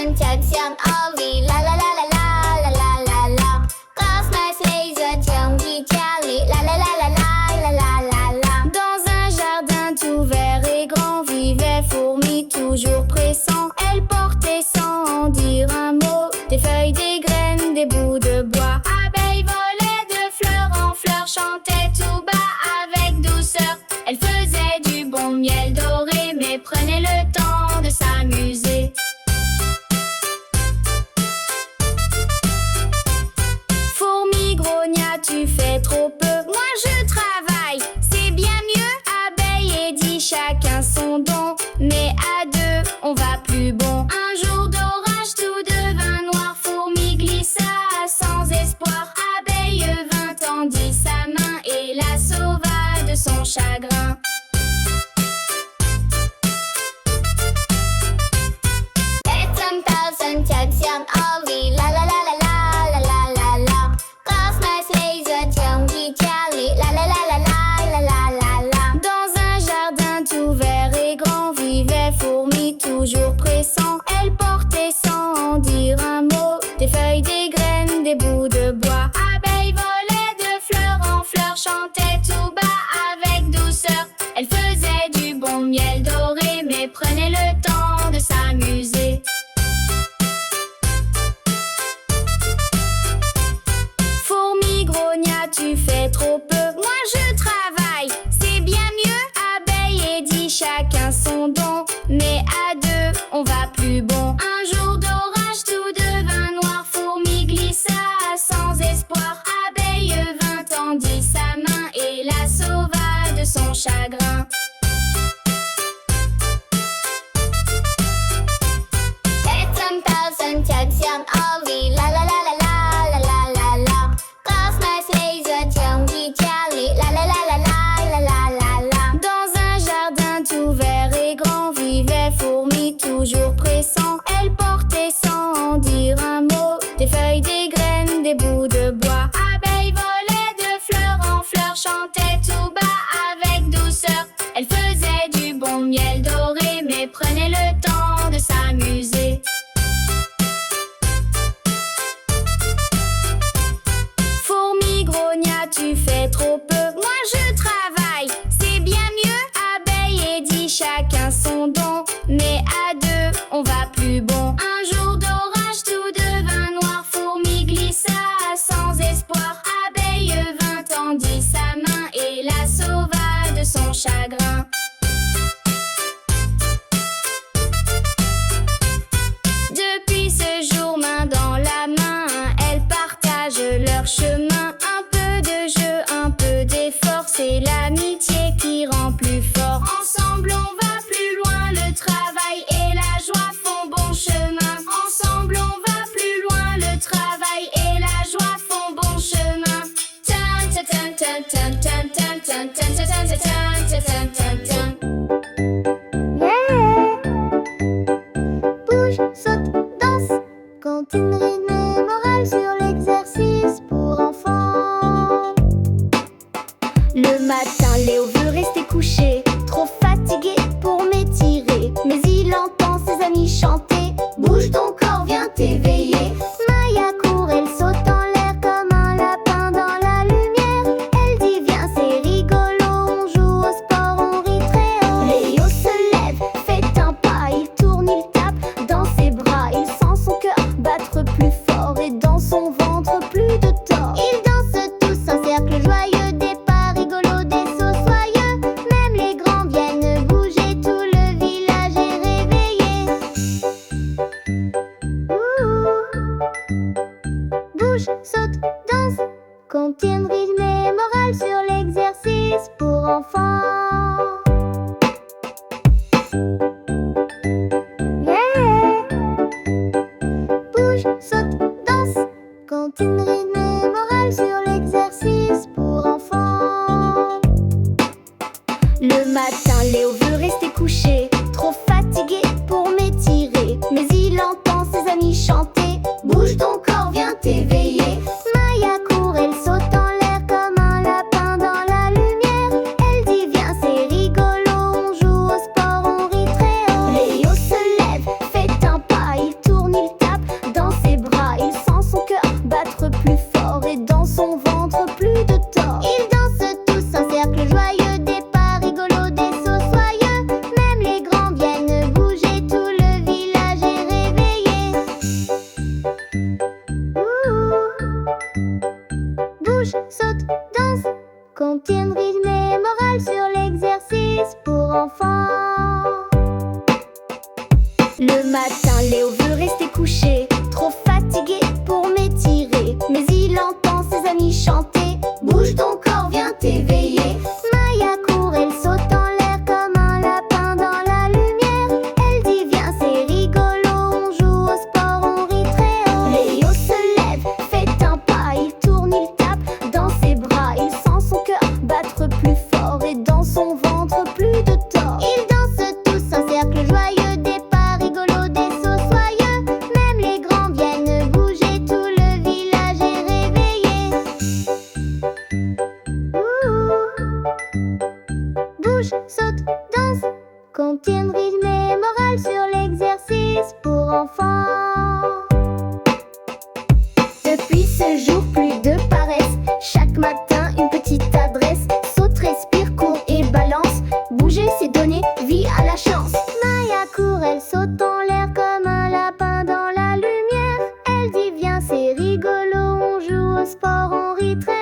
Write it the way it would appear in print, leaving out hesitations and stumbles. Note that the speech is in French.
1000 像奥利，啦啦啦啦啦啦啦啦啦。Cosmos laser tient oui Charlie, la la la la la la la la la. Dans un jardin tout vert et grand vivait fourmi toujours pressant. Elle portait sans en dire un mot, des feuilles, des graines, des bouts de bois. Abeille volait de fleur en fleur, chantait tout bas avec douceur. Elle faisait du bon miel doré, mais prenait le temps de s'amuser. Fourmi grogna, tu fais trop peu, moi je travaille, c'est bien mieux. Abeille et dit chacun son don, mais à deux on va plus bon. Un jour d'orage tout devint noir, fourmi glissa sans espoir. Abeille vint tendit sa main et la sauva de son chagrin.像奥利，啦啦啦啦啦啦啦啦啦。Cosmos laser tient oui Charlie, la la la la la la la la la. Dans un jardin tout vert et grand vivait fourmi toujours pressant. Elle portait sans en dire un mot, des feuilles, des graines, des bouts de bois. Abeille volait de fleur en fleur, chantait tout bas avec douceur. Elle faisait du bon miel doré, mais prenait le temps de s'amuser. Tu fais trop peu, moi je travaille, c'est bien mieux. Abeille et dit chacun son don, mais à deux on va plus bon. Un jour d'orage tout devint noir, fourmi glissa sans espoir. Abeille vint tendit sa main et la sauva de son chagrin.像奥利，啦啦啦啦啦啦啦啦啦。Cosmos laser tient oui Charlie, la la la la la la la la la. Dans un jardin tout vert et grand vivait fourmi toujours pressant. Elle portait sans en dire un mot, des feuilles, des graines, des bouts de bois. Abeille volait de fleur en fleur, chantait tout bas avec douceur. Elle faisait du bon miel doré, mais prenait le temps de s'amuser. Tu fais trop peu, moi je travaille, c'est bien mieux. Abeille et dit chacun son don, mais à deux on va plus bon. Un jour d'orage tout devint noir, fourmi glissa sans espoir. Abeille vint tendit sa main et la sauva de son chagrin. Depuis ce jour, main dans la main, elles partagent leur chemin. C'est l'amitié qui rend plus fort. Ensemble on va plus loin, le travail et la joie font bon chemin. Ensemble on va plus loin, le travail et la joie font bon chemin. Tan tan tan tan tan tan tan tan tan tan tan tan tan tan. Bouge, saute, danse, comptine, rythme et morale sur l'exercice pour enfants. Le matin, Léo veut rester couché, trop fatigué pour m'étirer. Mais il entend ses amis chanter, bouge ton corps, viens t'éveiller. Maya court, elle saute en l'air comme un lapin dans la lumière. Elle dit viens, c'est rigolo, on joue au sport, on rit très haut. Léo se lève, fait un pas, il tourne, il tape dans ses bras. Il sent son cœur battre plus fort et dans son ventre plus de tort. Ils dansent tous un cercle joyeux. Le matin, Léo veut rester couché, trop fatigué pour m'étirer. Mais il entend ses amis chanter: bouge ton corps, viens t'éveiller. Maya court, elle saute en l'air comme un lapin dans la lumière. Elle dit: viens, c'est rigolo, on joue au sport, on rit très haut. Léo se lève, fait un pas, il tourne, il tape dans ses bras. Il sent son cœur battre plus fort et dans son ventre plus de tort. Ils dansent tous un cercle joyeux, des pas rigolos, des sauts soyeux. Même les grands viennent bouger, tout le village est réveillé. Bouge, saute, danse, contiennent rythme et morale sur l'exercice pour enfants. Depuis ce jour, plus de paresse. Chaque matin, une petite adresse. Saute, respire, court et balance. Bouger, c'est donner vie à la chance. Maya court, elle saute en l'air comme un lapin dans la lumière. Elle dit: viens, c'est rigolo, on joue au sport, on rit très